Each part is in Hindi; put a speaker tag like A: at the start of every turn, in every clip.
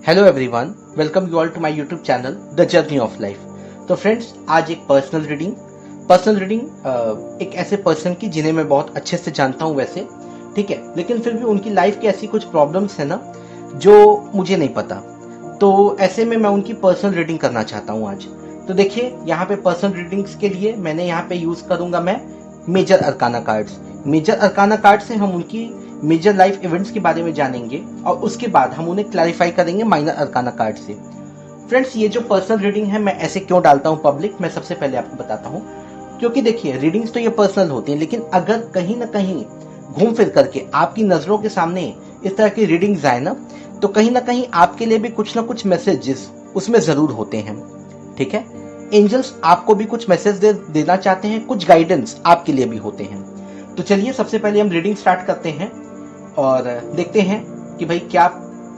A: Hello everyone, welcome you all to my YouTube channel the journey of life. तो फ्रेंड्स, आज एक पर्सनल रीडिंग एक ऐसे पर्सन की जिन्हें मैं बहुत अच्छे से जानता हूँ वैसे, ठीक है, लेकिन फिर भी उनकी लाइफ की ऐसी कुछ प्रॉब्लम्स है ना जो मुझे नहीं पता। तो ऐसे में मैं उनकी पर्सनल रीडिंग करना चाहता हूँ आज। तो देखिए, यहाँ पे पर्सनल रीडिंग्स के लिए मैंने यहाँ पे यूज करूंगा मैं major arcana cards. Major arcana card से हम उनकी मेजर लाइफ इवेंट्स के बारे में जानेंगे और उसके बाद हम उन्हें क्लैरिफाई करेंगे माइनर अरकाना कार्ड से। फ्रेंड्स, ये जो पर्सनल रीडिंग है मैं ऐसे क्यों डालता हूँ पब्लिक, मैं सबसे पहले आपको बताता हूँ। क्योंकि देखिए, रीडिंग्स तो ये पर्सनल होती हैं, लेकिन अगर कहीं ना कहीं घूम फिर करके आपकी नजरों के सामने इस तरह की रीडिंग्स आए ना, तो कहीं ना कहीं आपके लिए भी कुछ ना कुछ मैसेजेस उसमें जरूर होते हैं। ठीक है, एंजल्स आपको भी कुछ मैसेज देना चाहते हैं, कुछ गाइडेंस आपके लिए भी होते हैं। तो चलिए, सबसे पहले हम रीडिंग स्टार्ट करते हैं और देखते हैं कि भाई क्या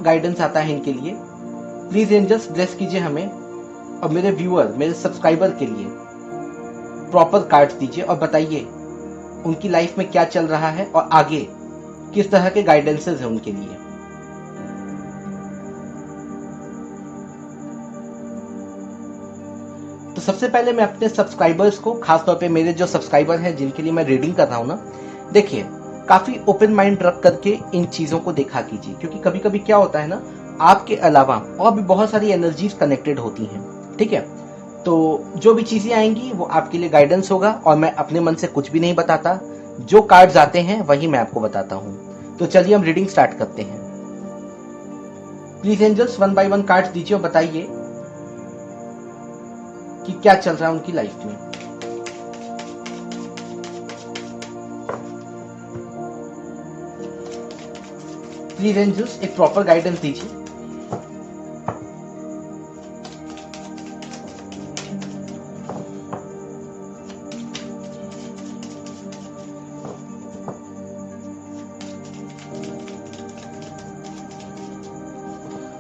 A: गाइडेंस आता है इनके लिए। प्लीज एंजल्स ब्लेस कीजिए हमें और मेरे व्यूअर, मेरे सब्सक्राइबर के लिए प्रॉपर कार्ड्स दीजिए और बताइए उनकी लाइफ में क्या चल रहा है और आगे किस तरह के गाइडेंसेस हैं उनके लिए। तो सबसे पहले मैं अपने सब्सक्राइबर्स को, खासतौर पे मेरे जो सब्सक्राइबर हैं जिनके लिए मैं रीडिंग कर रहा हूं ना, देखिए काफी ओपन माइंड रख करके इन चीजों को देखा कीजिए। क्योंकि कभी कभी क्या होता है ना, आपके अलावा और भी बहुत सारी एनर्जीज कनेक्टेड होती हैं। ठीक है, तो जो भी चीजें आएंगी वो आपके लिए गाइडेंस होगा और मैं अपने मन से कुछ भी नहीं बताता। जो कार्ड्स आते हैं वही मैं आपको बताता हूँ। तो चलिए हम रीडिंग स्टार्ट करते हैं। Please angels one by one cards दीजिए और बताइए कि क्या चल रहा है उनकी लाइफ में। प्लीज एंजल्स एक प्रॉपर गाइडेंस दीजिए।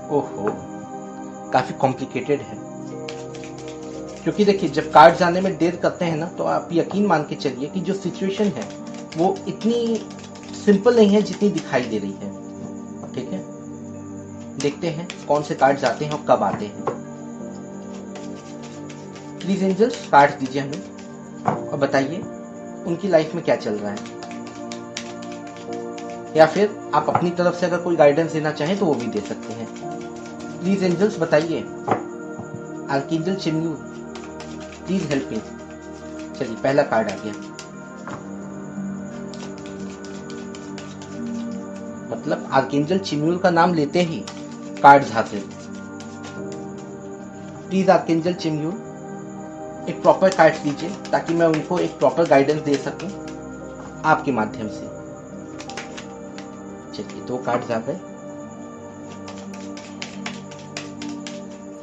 A: ओहो, काफी कॉम्प्लिकेटेड है। क्योंकि देखिए, जब कार्ड्स आने में देर करते हैं ना, तो आप यकीन मान के चलिए कि जो सिचुएशन है वो इतनी सिंपल नहीं है जितनी दिखाई दे रही है। ठीक है, देखते हैं कौन से कार्ड्स आते हैं और कब आते हैं। प्लीज एंजल्स कार्ड्स दीजिए हमें और बताइए उनकी लाइफ में क्या चल रहा है। या फिर आप अपनी तरफ से अगर कोई गाइडेंस देना चाहें तो वो भी दे सकते हैं। प्लीज एंजल्स बताइए, आर्कएंजल चिम्यूल प्लीज हेल्प मी। चलिए, पहला कार्ड आ गया, मतलब आर्कएंजल चिम्यूल का नाम लेते ही कार्ड्स हासिल। प्लीज आर्कएंजल चिम्यूल एक प्रॉपर कार्ड दीजिए ताकि मैं उनको एक प्रॉपर गाइडेंस दे सकूं आपके माध्यम से। चलिए, 2 कार्ड्स आ गए।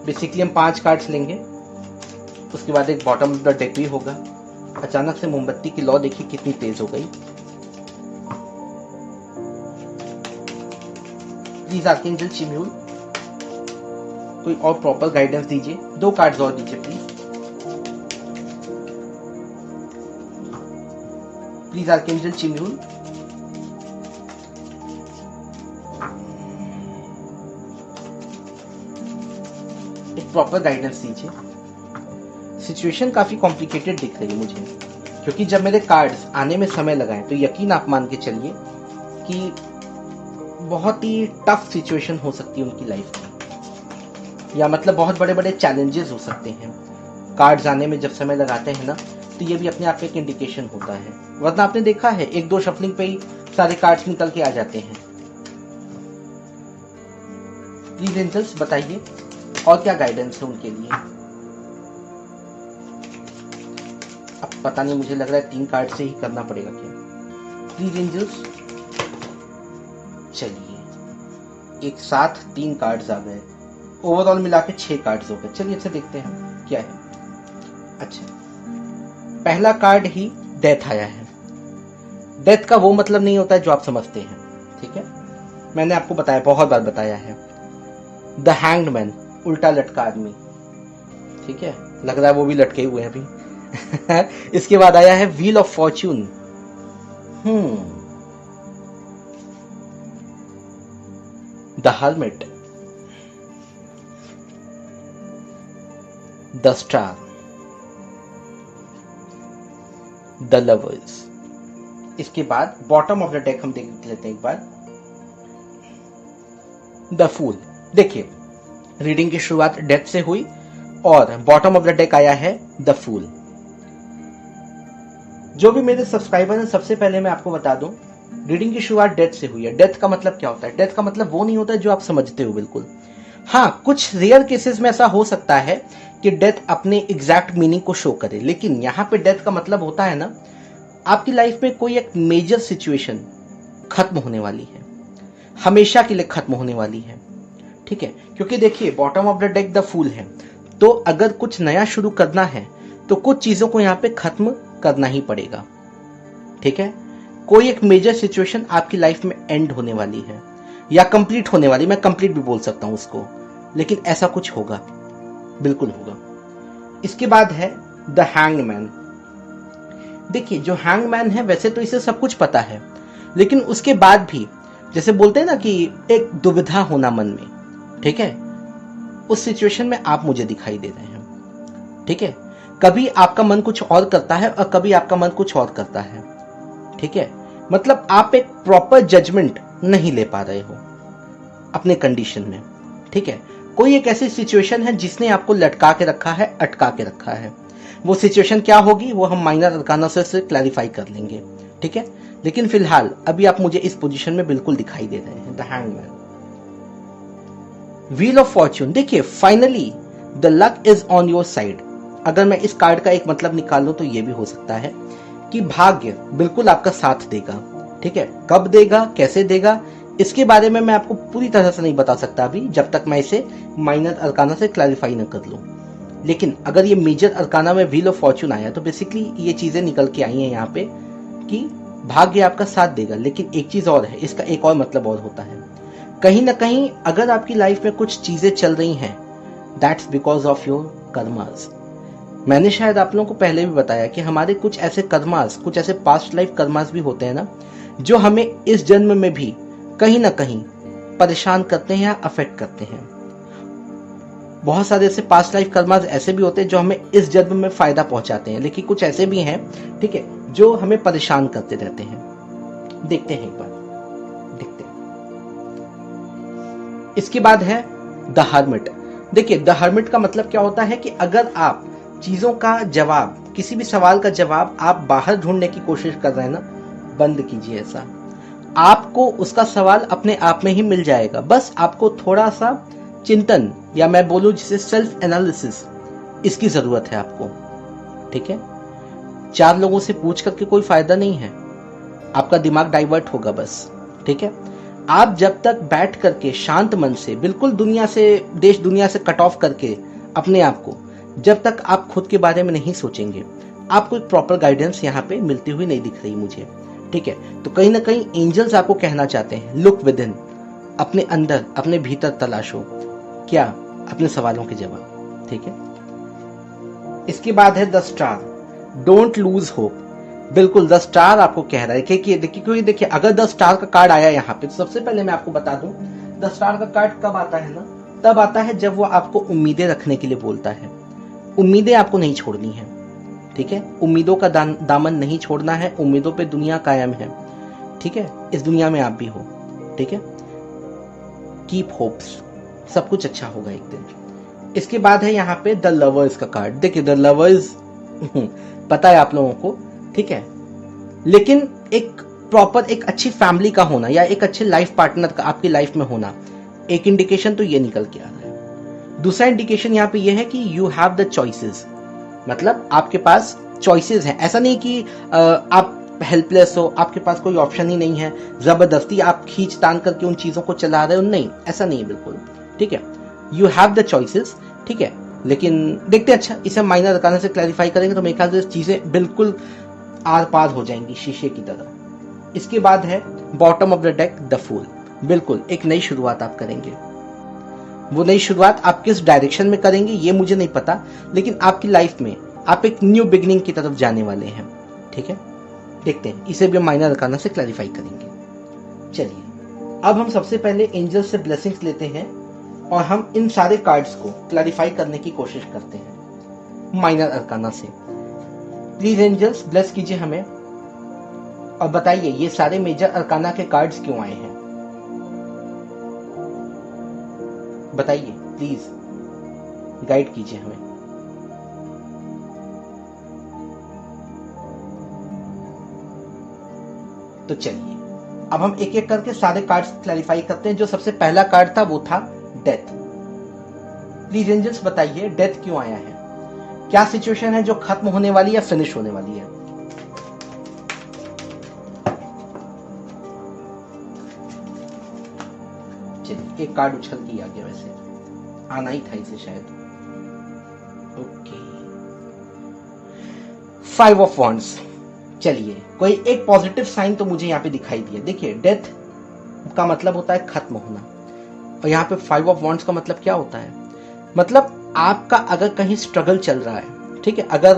A: बेसिकली हम 5 कार्ड्स लेंगे, उसके बाद एक बॉटम ऑफ द डेक भी होगा। अचानक से मोमबत्ती की लौ देखिए कितनी तेज हो गई। प्लीज आर्कएंजल चिम्यूल कोई और प्रॉपर गाइडेंस दीजिए। 2 कार्ड्स और दीजिए प्लीज। प्लीज आर्कएंजल चिम्यूल एक प्रॉपर गाइडेंस दीजिए। सिचुएशन काफी कॉम्प्लिकेटेड दिख रही है मुझे, क्योंकि जब मेरे कार्ड्स आने में समय लगा है तो यकीन आप मान के चलिए कि बहुत ही टफ सिचुएशन हो सकती है उनकी लाइफ में, या मतलब बहुत बड़े बड़े चैलेंजेस हो सकते हैं। कार्ड्स आने में जब समय लगाते हैं ना, तो ये भी अपने आप में एक इंडिकेशन होता है। वरना आपने देखा है 1-2 शफलिंग पे ही सारे कार्ड्स निकल के आ जाते हैं। प्लीज एंजल्स बताइए और क्या गाइडेंस है उनके लिए। अब पता नहीं, मुझे लग रहा है 3 कार्ड से ही करना पड़ेगा क्या। प्लीज एंजल्स, चलिए एक साथ 3 कार्ड्स आ गए, ओवरऑल मिला के 6 कार्ड्स हो गए। चलिए अच्छा देखते हैं क्या है। अच्छा, पहला कार्ड ही डेथ आया है। डेथ का वो मतलब नहीं होता है जो आप समझते हैं। ठीक है, मैंने आपको बताया, बहुत बार बताया है। द हैंग्ड मैन, उल्टा लटका आदमी। ठीक है, लग रहा है वो भी लटके हुए हैं अभी। इसके बाद आया है wheel of Fortune. The hermit, the star, the lovers. इसके बाद बॉटम ऑफ द डेक हम देख लेते हैं एक बार, द फूल। देखिए रीडिंग की शुरुआत डेथ से हुई और बॉटम ऑफ द डेक आया है द फूल। जो भी मेरे सब्सक्राइबर हैं, सबसे पहले मैं आपको बता दूं, रीडिंग की शुरुआत डेथ से हुई है। डेथ का मतलब क्या होता है? डेथ का मतलब वो नहीं होता जो आप समझते हो बिल्कुल। हाँ, कुछ रेयर केसेस में ऐसा हो सकता है कि डेथ अपने एग्जैक्ट मीनिंग को शो करे, लेकिन यहाँ पे डेथ का मतलब होता है ना, आपकी लाइफ में कोई एक मेजर सिचुएशन खत्म होने वाली है, हमेशा के लिए खत्म होने वाली है। ठीक है, क्योंकि देखिए bottom of the deck the fool है, तो अगर कुछ नया शुरू करना है तो कुछ चीजों को यहाँ पे खत्म करना ही पड़ेगा। ठीक है, कोई एक मेजर सिचुएशन आपकी लाइफ में एंड होने वाली है या कंप्लीट होने वाली, मैं कंप्लीट भी बोल सकता हूं उसको, लेकिन ऐसा कुछ होगा, बिल्कुल होगा। इसके बाद है द हैंग्ड मैन। देखिए जो हैंग्ड मैन है, वैसे तो इसे सब कुछ पता है, लेकिन उसके बाद भी जैसे बोलते हैं ना कि एक दुविधा होना मन में। ठीक है, उस सिचुएशन में आप मुझे दिखाई दे रहे हैं। ठीक है, कभी आपका मन कुछ और करता है और कभी आपका मन कुछ और करता है। ठीक है, मतलब आप एक प्रॉपर जजमेंट नहीं ले पा रहे हो अपने कंडीशन में। ठीक है, कोई एक ऐसी सिचुएशन है जिसने आपको लटका के रखा है, अटका के रखा है। वो सिचुएशन क्या होगी वो हम माइनर अरकाना से क्लैरिफाई कर लेंगे। ठीक है, लेकिन फिलहाल अभी आप मुझे इस पोजीशन में बिल्कुल दिखाई दे रहे हैं, the hangman. Wheel of fortune. देखिए finally the luck is on your side. अगर मैं इस कार्ड का एक मतलब निकाल लूं तो ये भी हो सकता है कि भाग्य बिल्कुल आपका साथ देगा। ठीक है, कब देगा, कैसे देगा, इसके बारे में मैं आपको पूरी तरह से नहीं बता सकता अभी, जब तक मैं इसे माइनर अरकाना से क्लैरिफाई न कर लूं। लेकिन अगर ये मेजर अरकाना में व्हील ऑफ फॉर्च्यून आया तो बेसिकली ये चीजें निकल के आई हैं यहाँ पे कि भाग्य आपका साथ देगा। लेकिन एक चीज और है, इसका एक और मतलब और होता है, कहीं ना कहीं अगर आपकी लाइफ में कुछ चीजें चल रही हैं, that's because of your karmas. मैंने शायद आप लोगों को पहले भी बताया कि हमारे कुछ ऐसे कर्मास, कुछ ऐसे पास्ट लाइफ कर्मास भी होते हैं ना, जो हमें इस जन्म में भी कहीं ना कहीं परेशान करते हैं या अफेक्ट करते हैं। बहुत सारे ऐसे पास्ट लाइफ कर्मास ऐसे भी होते हैं जो हमें इस जन्म में फायदा पहुंचाते हैं, लेकिन कुछ ऐसे भी हैं, ठीक है, जो हमें परेशान करते रहते हैं। देखते हैं एक बार, देखते हैं। इसके बाद है द हर्मिट। देखिए द हर्मिट का मतलब क्या होता है कि अगर आप चीजों का जवाब, किसी भी सवाल का जवाब आप बाहर ढूंढने की कोशिश कर रहे हैं ना, बंद कीजिए ऐसा। आपको उसका सवाल अपने आप में ही मिल जाएगा, बस आपको थोड़ा सा चिंतन, या मैं बोलूं जिसे सेल्फ एनालिसिस, इसकी जरूरत है आपको। ठीक है, चार लोगों से पूछ करके कोई फायदा नहीं है, आपका दिमाग डाइवर्ट होगा बस। ठीक है, आप जब तक बैठ करके शांत मन से, बिल्कुल दुनिया से, देश दुनिया से कट ऑफ करके अपने आप को, जब तक आप खुद के बारे में नहीं सोचेंगे, आपको एक प्रॉपर गाइडेंस यहाँ पे मिलती हुई नहीं दिख रही मुझे। ठीक है, तो कहीं ना कहीं एंजल्स आपको कहना चाहते हैं, लुक विद इन, अपने अंदर, अपने भीतर तलाशो क्या, अपने सवालों के जवाब। ठीक है, इसके बाद है the star, don't lose hope. बिल्कुल द स्टार आपको कह रहा है कि देखिए अगर द स्टार का कार्ड आया यहाँ पे, तो सबसे पहले मैं आपको बता दूं, द स्टार का कार्ड कब आता है ना, तब आता है जब वो आपको उम्मीदें रखने के लिए बोलता है। उम्मीदें आपको नहीं छोड़नी है। ठीक है, उम्मीदों का दामन नहीं छोड़ना है, उम्मीदों पे दुनिया कायम है। ठीक है, इस दुनिया में आप भी हो। ठीक है, कीप होप्स, सब कुछ अच्छा होगा एक दिन। इसके बाद है यहाँ पे द लवर्स का कार्ड। देखिए द लवर्स पता है आप लोगों को, ठीक है, लेकिन एक प्रॉपर एक अच्छी फैमिली का होना या एक अच्छे लाइफ पार्टनर का आपकी लाइफ में होना, एक इंडिकेशन तो ये निकल के आ रहा है। दूसरा इंडिकेशन यहाँ पे ये है कि यू हैव द चॉइसेस, मतलब आपके पास चॉइसेस हैं। ऐसा नहीं कि आप हेल्पलेस हो, आपके पास कोई ऑप्शन ही नहीं है, जबरदस्ती आप खींच तान करके उन चीजों को चला रहे हो, नहीं, ऐसा नहीं है बिल्कुल। ठीक है, यू हैव द चॉइसेस। ठीक है, लेकिन देखते हैं, अच्छा इसे माइनर अरकाना से क्लैरिफाई करेंगे तो मेरे ख्याल से चीजें बिल्कुल आर पार हो जाएंगी शीशे की तरह। इसके बाद है bottom of the deck the fool. बिल्कुल एक नई शुरुआत आप करेंगे। वो नई शुरुआत आप किस डायरेक्शन में करेंगे ये मुझे नहीं पता, लेकिन आपकी लाइफ में आप एक न्यू बिगिनिंग की तरफ जाने वाले हैं। ठीक है, देखते हैं, इसे भी माइनर अरकाना से क्लैरिफाई करेंगे। चलिए अब हम सबसे पहले एंजल से ब्लेसिंग्स लेते हैं और हम इन सारे कार्ड्स को क्लैरिफाई करने की कोशिश करते हैं। माइनर अरकाना से। प्लीज एंजल्स ब्लेस कीजिए हमें और बताइए ये सारे मेजर अरकाना के कार्ड्स क्यों आए हैं, बताइए प्लीज गाइड कीजिए हमें। तो चलिए अब हम एक एक करके सारे कार्ड्स क्लैरिफाई करते हैं। जो सबसे पहला कार्ड था वो था डेथ। प्लीज एंजल्स बताइए डेथ क्यों आया है, क्या सिचुएशन है जो खत्म होने वाली है या फिनिश होने वाली है। चलिए एक कार्ड उछल के आ गया, वैसे आना ही था इसे शायद। Okay 5 of wands. चलिए कोई एक पॉजिटिव साइन तो मुझे यहाँ पे दिखाई दिया। देखिए डेथ का मतलब होता है खत्म होना, और यहाँ पे 5 ऑफ वॉन्ड्स का मतलब क्या होता है, मतलब आपका अगर कहीं स्ट्रगल चल रहा है, ठीक है, अगर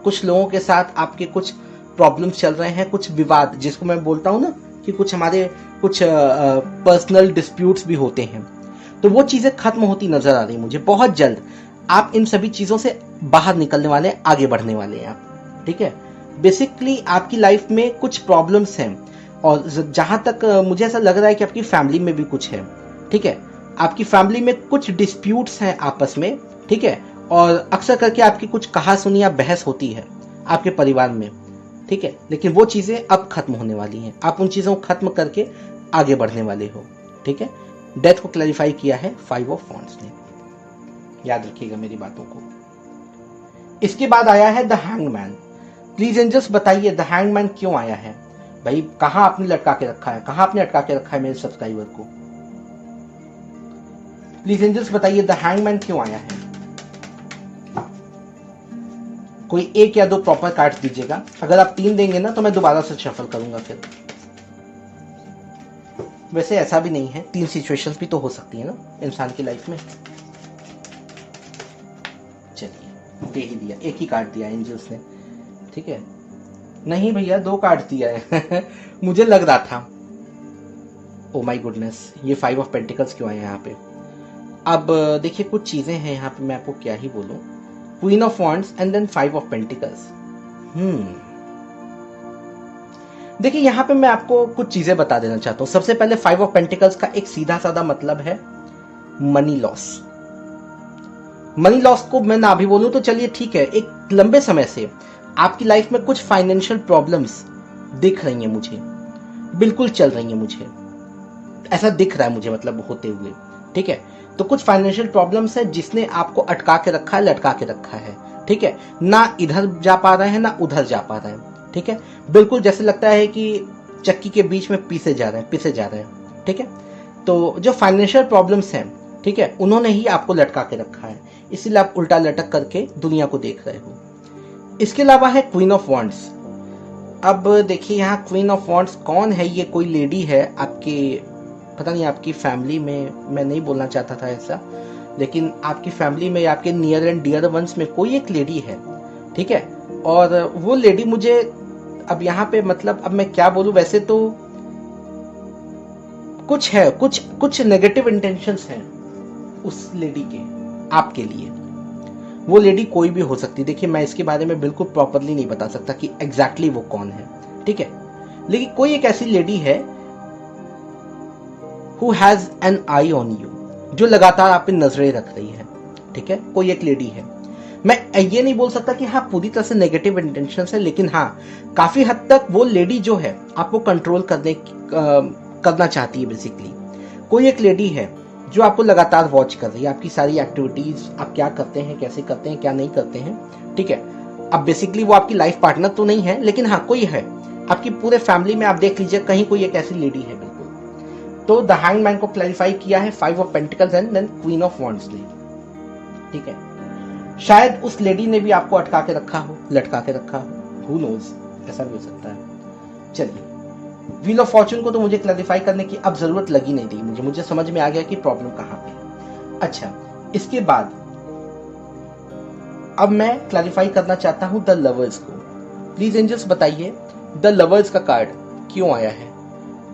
A: कुछ लोगों के साथ आपके कुछ प्रॉब्लम्स चल रहे हैं, कुछ विवाद जिसको मैं बोलता हूँ ना कि कुछ हमारे कुछ पर्सनल डिस्प्यूट्स भी होते हैं, तो वो चीजें खत्म होती नजर आ रही मुझे बहुत जल्द। आप इन सभी चीजों से बाहर निकलने वाले हैं, आगे बढ़ने वाले हैं आप, ठीक है। बेसिकली आपकी लाइफ में कुछ प्रॉब्लम्स हैं, और जहां तक मुझे ऐसा लग रहा है कि आपकी फैमिली में भी कुछ है, ठीक है, आपकी फैमिली में कुछ डिस्प्यूट्स हैं आपस में, ठीक है, और अक्सर करके आपकी कुछ कहा सुनी या बहस होती है आपके परिवार में, ठीक है, लेकिन वो चीजें अब खत्म होने वाली हैं, आप उन चीजों को खत्म करके आगे बढ़ने वाले हो, ठीक है। डेथ को क्लैरिफाई किया है 5 ऑफ वॉन्ड्स ने, याद रखिएगा मेरी बातों को। इसके बाद आया है द हैंगमैन। प्लीज एंजल्स बताइए द हैंगमैन क्यों आया है, भाई कहां आपने लटका के रखा है, कहां आपने अटका के रखा है मेरे सब्सक्राइबर को। प्लीज एंजल्स बताइए द हैंगमैन क्यों आया है। कोई एक या दो प्रॉपर कार्ड्स दीजिएगा, अगर आप 3 देंगे ना तो मैं दोबारा से शफल करूंगा फिर। वैसे ऐसा भी नहीं है, 3 सिचुएशंस भी तो हो सकती है ना इंसान की लाइफ में। चलिए दे ही दिया, एक ही कार्ड दिया एंजल्स ने, ठीक है। नहीं भैया 2 कार्ड दिया है मुझे लग रहा था। ओ माय गुडनेस, ये 5 ऑफ पेंटिकल्स क्यों आए यहाँ पे। अब देखिए कुछ चीजें हैं यहाँ पे, मैं आपको क्या ही बोलूं। Queen of wands and then 5 of pentacles. देखिए यहाँ पे मैं आपको कुछ चीजें बता देना चाहता हूँ। सबसे पहले 5 ऑफ पेंटिकल्स का एक सीधा साधा मतलब है मनी लॉस। मनी लॉस को मैं ना भी बोलूं तो चलिए ठीक है, एक लंबे समय से आपकी लाइफ में कुछ फाइनेंशियल प्रॉब्लम्स दिख रही हैं मुझे, बिल्कुल चल रही हैं मुझे, ऐसा दिख रहा है मुझे, मतलब होते हुए, ठीक है। तो कुछ फाइनेंशियल प्रॉब्लम्स है जिसने आपको अटका के रखा है, लटका के रखा है, ठीक है, ना इधर जा पा रहे हैं ना उधर जा पा रहे हैं, ठीक है, बिल्कुल जैसे लगता है कि चक्की के बीच में पिसे जा रहे हैं, ठीक है। तो जो फाइनेंशियल प्रॉब्लम्स हैं, ठीक है, उन्होंने ही आपको लटका के रखा है, इसीलिए आप उल्टा लटक करके दुनिया को देख रहे हो। इसके अलावा है क्वीन ऑफ वॉन्ड्स। अब देखिए यहाँ क्वीन ऑफ वॉन्ड्स कौन है, ये कोई लेडी है आपके, पता नहीं आपकी फैमिली में, मैं नहीं बोलना चाहता था ऐसा, लेकिन आपकी फैमिली में या आपके नियर एंड डियर वंस में कोई एक लेडी है, ठीक है। और वो लेडी मुझे अब यहाँ पे, मतलब अब मैं क्या बोलूं, वैसे तो कुछ है, कुछ नेगेटिव इंटेंशंस हैं उस लेडी के आपके लिए। वो लेडी कोई भी हो सकती है, देखिए मैं इसके बारे में बिल्कुल प्रॉपरली नहीं बता सकता कि एग्जैक्टली वो कौन है, ठीक है, लेकिन कोई एक ऐसी लेडी है who has an I on you, जो लगातार आप पे नजरें रख रही है, ठीक है, कोई एक लेडी है। मैं ये नहीं बोल सकता कि हाँ पूरी तरह से नेगेटिव इंटेंशन है, लेकिन हाँ काफी हद तक वो लेडी जो है आपको कंट्रोल करना चाहती है। बेसिकली कोई एक लेडी है जो आपको लगातार वॉच कर रही है, आपकी सारी एक्टिविटीज, आप क्या करते हैं, कैसे करते हैं, क्या नहीं करते हैं, ठीक है। अब बेसिकली वो आपकी लाइफ पार्टनर तो नहीं है, लेकिन हाँ कोई है आपकी पूरे फैमिली में, आप देख लीजिए कहीं कोई एक ऐसी लेडी है बिल्कुल। तो द हैंगमैन को क्लैरिफाई किया है 5 of pentacles and then queen of wands ने, ठीक है। शायद उस लेडी ने भी आपको अटका के रखा हो, लटका के रखा हो, हु नोज, ऐसा भी हो सकता है। चलिए व्हील ऑफ फॉर्चून को तो मुझे क्लैरिफाई करने की अब जरूरत लगी नहीं थी, मुझे समझ में आ गया कि प्रॉब्लम कहां पे है। अच्छा, इसके बाद अब मैं क्लैरिफाई करना चाहता हूं द लवर्स को। प्लीज एंजल्स बताइए द लवर्स का कार्ड क्यों आया है,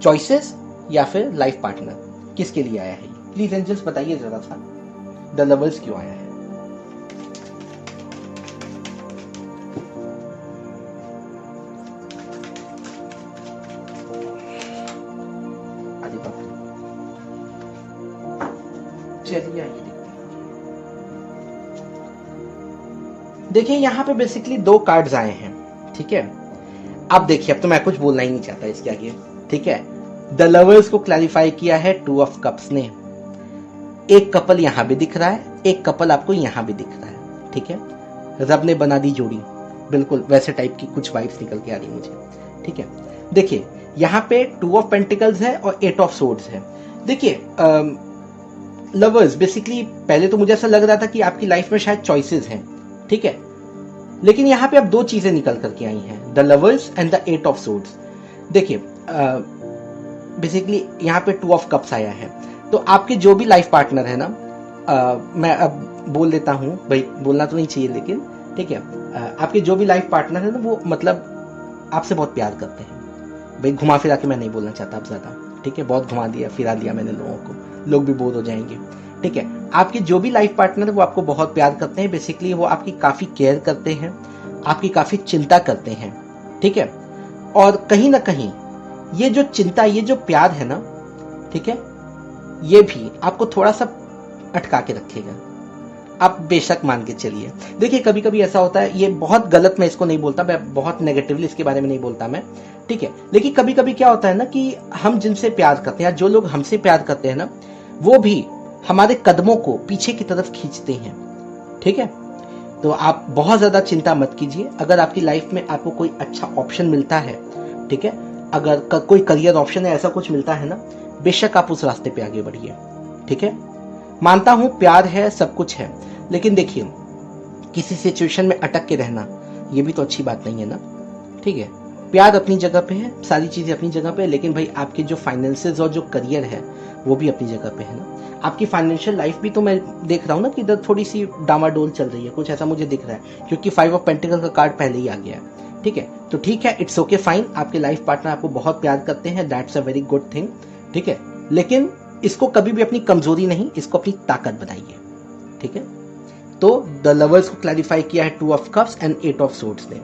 A: चॉइसेस या फिर लाइफ पार्टनर, किसके लिए आया है? प्लीज एंजल्स बताइए जरा सा द लवर्स क्यों आया है। चलिए आइए देखते हैं। देखिए यहाँ पे बेसिकली 2 कार्ड्स आए हैं, ठीक है। अब देखिए, अब तो मैं कुछ बोलना ही नहीं चाहता इसके आगे, ठीक है। द लवर्स को क्लैरिफाई किया है 2 ऑफ कप्स ने। एक कपल यहाँ भी दिख रहा है, एक कपल आपको यहाँ भी दिख रहा है, ठीक है। रब ने बना दी जोड़ी, बिल्कुल वैसे टाइप की कुछ वाइब्स निकल के आ रही मुझे, ठीक है। देखिए यहाँ पे 2 ऑफ पेंटिकल्स है और 8 ऑफ सोर्ड्स है। देखिए लवर्स बेसिकली पहले तो मुझे ऐसा लग रहा था कि आपकी लाइफ में शायद चॉइसेस हैं, ठीक है, लेकिन यहाँ पे अब 2 चीजें निकल करके आई हैं, the lovers and the 8 of swords. देखिए बेसिकली यहाँ पे 2 ऑफ कप्स आया है, तो आपके जो भी लाइफ पार्टनर है ना, मैं अब बोल देता हूँ भाई, बोलना तो नहीं चाहिए लेकिन ठीक है, आपके जो भी लाइफ पार्टनर है ना, वो मतलब आपसे बहुत प्यार करते हैं। भाई घुमा फिरा के मैं नहीं बोलना चाहता अब ज्यादा, ठीक है, बहुत घुमा दिया फिरा दिया मैंने लोगों को, लोग भी बोर हो जाएंगे, ठीक है। आपके जो भी लाइफ पार्टनर है वो आपको बहुत प्यार करते हैं, बेसिकली वो आपकी काफी केयर करते हैं, आपकी काफी चिंता करते हैं, ठीक है। और कहीं ना कहीं ये जो चिंता, ये जो प्यार है ना, ठीक है, ये भी आपको थोड़ा सा अटका के रखेगा, आप बेशक मान के चलिए। देखिए कभी कभी ऐसा होता है, ये बहुत गलत, मैं इसको नहीं बोलता, मैं बहुत नेगेटिवली इसके बारे में नहीं बोलता मैं, ठीक है, लेकिन कभी कभी क्या होता है ना कि हम जिनसे प्यार करते हैं, जो लोग हमसे प्यार करते हैं ना, वो भी हमारे कदमों को पीछे की तरफ खींचते हैं, ठीक है। तो आप बहुत ज्यादा चिंता मत कीजिए, अगर आपकी लाइफ में आपको कोई अच्छा ऑप्शन मिलता है, ठीक है, अगर कोई करियर ऑप्शन है, ऐसा कुछ मिलता है ना, बेशक आप उस रास्ते पे आगे बढ़िए, ठीक है। मानता हूं प्यार है, सब कुछ है, लेकिन देखिए किसी सिचुएशन में अटक के रहना ये भी तो अच्छी बात नहीं है ना, ठीक है। प्यार अपनी जगह पे है, सारी चीजें अपनी जगह पे है, लेकिन भाई आपके जो फाइनेंसेस और जो करियर है वो भी अपनी जगह पे है ना। आपकी फाइनेंशियल लाइफ भी तो मैं देख रहा हूँ ना कि इधर थोड़ी सी डामाडोल चल रही है, कुछ ऐसा मुझे दिख रहा है, क्योंकि 5 ऑफ पेंटिकल का कार्ड पहले ही आ गया है, ठीक है। तो ठीक है, इट्स ओके फाइन, आपके लाइफ पार्टनर आपको बहुत प्यार करते हैं, that's a very good thing, ठीक है, लेकिन इसको कभी भी अपनी कमजोरी नहीं, इसको अपनी ताकत बनाइए, ठीक है। तो द लवर्स को क्लैरिफाई किया है 2 of cups and 8 of swords ने।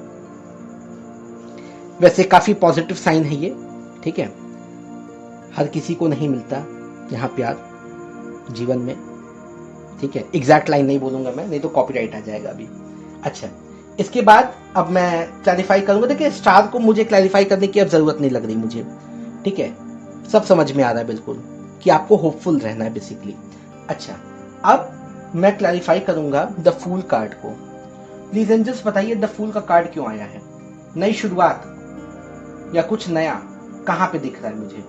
A: वैसे काफी पॉजिटिव साइन है ये, ठीक है, हर किसी को नहीं मिलता यहाँ प्यार जीवन में, ठीक है। एग्जैक्ट लाइन नहीं बोलूंगा मैं, नहीं तो कॉपीराइट आ जाएगा अभी। अच्छा, इसके बाद अब मैं क्लैरिफाई करूंगा। देखिए स्टार को मुझे क्लैरिफाई करने की अब जरूरत नहीं लग रही मुझे, ठीक है, सब समझ में आ रहा है बिल्कुल कि आपको होपफुल रहना है बेसिकली। अच्छा, अब मैं क्लैरिफाई करूंगा द फूल कार्ड को। प्लीज एंजल्स बताइए द फूल का कार्ड क्यों आया है? नई शुरुआत या कुछ नया कहां पे दिख रहा है मुझे,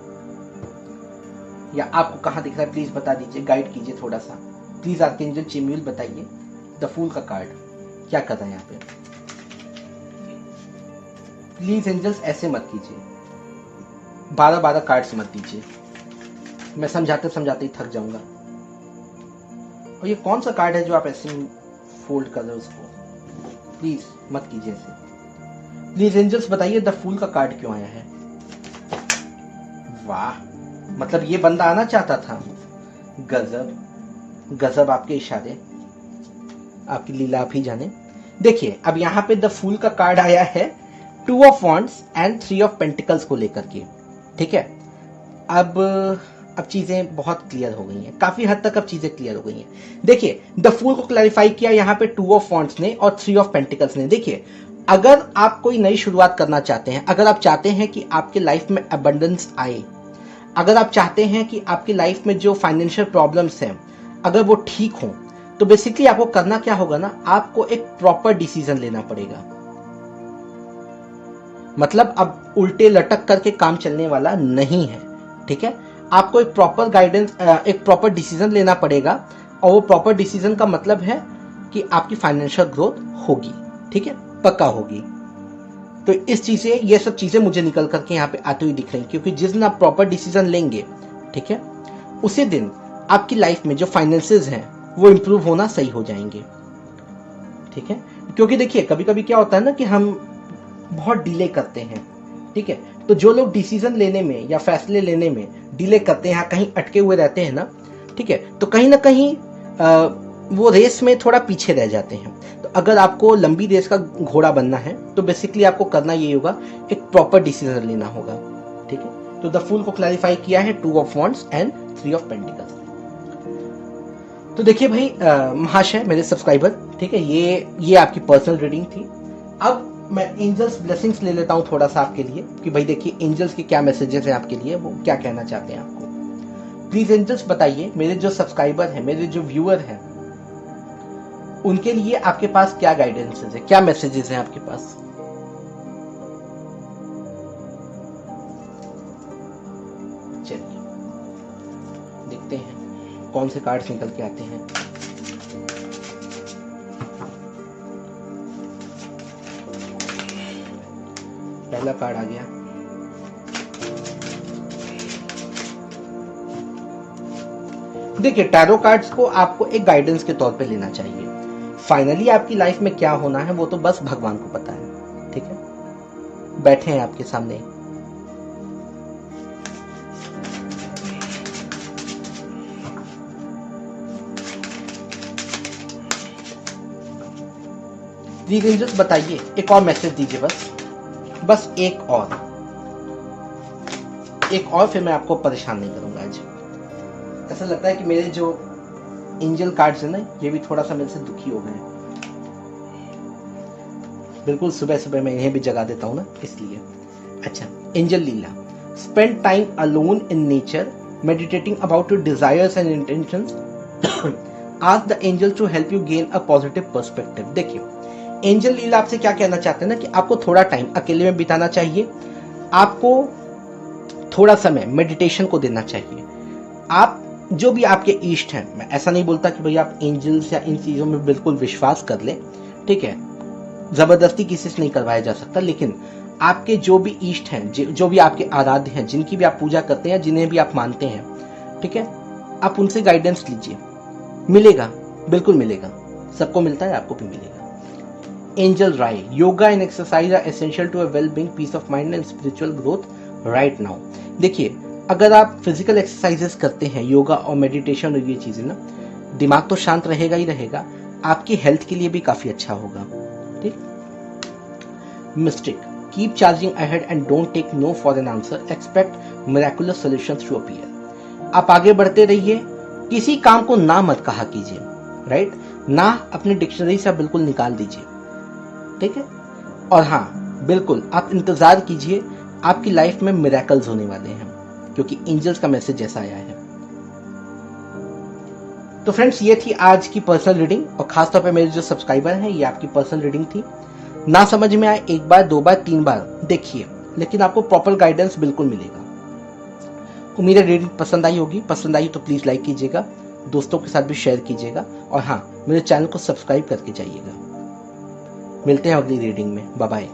A: या आपको कहां दिख रहा है? प्लीज बता दीजिए, गाइड कीजिए थोड़ा सा प्लीज। आर्कएंजल चेम्यूल बताइए द फूल का कार्ड क्या कर रहा है यहाँ पे। प्लीज एंजल्स ऐसे मत कीजिए, 12-12 कार्ड्स मत दीजिए, मैं समझाते समझाते ही थक जाऊंगा। और ये कौन सा कार्ड है जो आप ऐसे फोल्ड कर रहे हो उसको? प्लीज मत कीजिए ऐसे। प्लीज एंजल्स बताइए द फूल का कार्ड क्यों आया है? वाह, मतलब ये बंदा आना चाहता था। गजब गजब, आपके इशारे, आपकी लीला आप ही जाने। देखिए अब यहाँ पे द फूल का कार्ड आया है 2 of wands and 3 of pentacles को लेकर के, ठीक है। अब चीजें बहुत क्लियर हो गई हैं, काफी हद तक अब चीजें क्लियर हो गई हैं। देखिए द फूल को क्लैरिफाई किया यहाँ पे 2 ऑफ वॉन्ड्स ने और 3 ऑफ पेंटिकल्स ने। देखिए अगर आप कोई नई शुरुआत करना चाहते हैं, अगर आप चाहते हैं कि आपके लाइफ में अबंडेंस आए, अगर आप चाहते हैं कि आपकी लाइफ में जो फाइनेंशियल प्रॉब्लम्स हैं अगर वो ठीक हों, तो बेसिकली आपको करना क्या होगा ना, आपको एक प्रॉपर डिसीजन लेना पड़ेगा। मतलब अब उल्टे लटक करके काम चलने वाला नहीं है, ठीक है। आपको एक प्रॉपर गाइडेंस, एक प्रॉपर डिसीजन लेना पड़ेगा, और वो प्रॉपर डिसीजन का मतलब है कि आपकी फाइनेंशियल ग्रोथ होगी, ठीक है, पक्का होगी। तो इस चीजें, ये सब चीजें मुझे निकल करके यहाँ पे आती हुई दिख रही, क्योंकि जिस दिन आप प्रॉपर डिसीजन लेंगे, ठीक है, उसी दिन आपकी लाइफ में जो फाइनेंसेस हैं वो इंप्रूव होना सही हो जाएंगे, ठीक है। क्योंकि देखिए कभी कभी क्या होता है ना कि हम बहुत डिले करते हैं, ठीक है। तो जो लोग डिसीजन लेने में या फैसले लेने में डिले करते हैं, कहीं अटके हुए रहते हैं ना, ठीक है, तो कहीं ना कहीं वो रेस में थोड़ा पीछे रह जाते हैं। तो अगर आपको लंबी रेस का घोड़ा बनना है तो बेसिकली आपको करना ये होगा, एक प्रॉपर डिसीजन लेना होगा, ठीक है। तो द फूल को क्लैरिफाई किया है 2 of wands and 3 of pentacles. तो देखिए भाई महाशय, मेरे सब्सक्राइबर, ठीक है, ये आपकी पर्सनल रीडिंग थी। अब मैं एंजल्स ब्लेसिंग्स ले लेता हूँ थोड़ा सा आपके लिए कि भाई देखिए एंजल्स के क्या मैसेजेस हैं आपके लिए, वो क्या कहना चाहते हैं आपको। प्लीज एंजल्स बताइए, मेरे जो सब्सक्राइबर हैं, मेरे जो व्यूअर हैं, उनके लिए आपके पास क्या गाइडेंसेस है, क्या मैसेजेस हैं आपके पास। चलिए देखते हैं कौन से कार्ड्स निकल के आते हैं। पहला कार्ड आ गया, देखिए टैरो कार्ड्स को आपको एक गाइडेंस के तौर पे लेना चाहिए। फाइनली आपकी लाइफ में क्या होना है वो तो बस भगवान को पता है, ठीक है। बैठे हैं आपके सामने, प्लीज एंजल्स बताइए, एक और मैसेज दीजिए, बस एक और, फिर मैं आपको परेशान नहीं करूंगा आज। ऐसा लगता है कि मेरे जो एंजल कार्ड्स हैं ना, ये भी थोड़ा सा मेरे से दुखी हो गए। बिल्कुल सुबह सुबह मैं इन्हें भी जगा देता हूं ना, इसलिए। अच्छा, angel Leela, spend time alone in nature, meditating about your desires and intentions, ask the angel to help you gain a positive perspective. देखिए एंजल लीला आपसे क्या कहना चाहते हैं ना, कि आपको थोड़ा टाइम अकेले में बिताना चाहिए, आपको थोड़ा समय मेडिटेशन को देना चाहिए। आप जो भी आपके इष्ट हैं, मैं ऐसा नहीं बोलता कि भाई आप एंजल्स या इन चीजों में बिल्कुल विश्वास कर ले, ठीक है, जबरदस्ती किसी से नहीं करवाया जा सकता, लेकिन आपके जो भी इष्ट हैं, जो भी आपके आराध्य हैं, जिनकी भी आप पूजा करते हैं, जिन्हें भी आप मानते हैं, ठीक है, आप उनसे गाइडेंस लीजिए, मिलेगा, बिल्कुल मिलेगा, सबको मिलता है, आपको भी मिलेगा। Angel Ray, yoga and exercise are essential to a well being, peace of mind and spiritual growth right now. देखिए अगर आप फिजिकल एक्सरसाइजेस करते हैं, योगा और मेडिटेशन और ये चीजें ना, दिमाग तो शांत रहेगा ही रहेगा, आपकी हेल्थ के लिए भी काफी अच्छा होगा, ठीक। Mystic, keep charging ahead and don't take no for an answer, expect miraculous solutions to appear. आप आगे बढ़ते रहिए, किसी काम को ना मत कहा कीजिए, राइट, ना अपनी डिक्शनरी से बिल्कुल निकाल दीजिए, ठीक है। और हाँ बिल्कुल आप इंतजार कीजिए, आपकी लाइफ में मिरेकल्स होने वाले हैं, क्योंकि एंजल्स का मैसेज ऐसा आया है। तो फ्रेंड्स ये थी आज की पर्सनल रीडिंग, और खासतौर पे मेरे जो सब्सक्राइबर हैं, ये आपकी पर्सनल रीडिंग थी। ना समझ में आए, एक बार, दो बार, तीन बार देखिए, लेकिन आपको प्रॉपर गाइडेंस बिल्कुल मिलेगा। उम्मीद है रीडिंग पसंद आई होगी, पसंद आई तो प्लीज लाइक कीजिएगा, दोस्तों के साथ भी शेयर कीजिएगा, और हाँ मेरे चैनल को सब्सक्राइब करके जाइएगा। मिलते हैं अगली रीडिंग में, बाय बाय।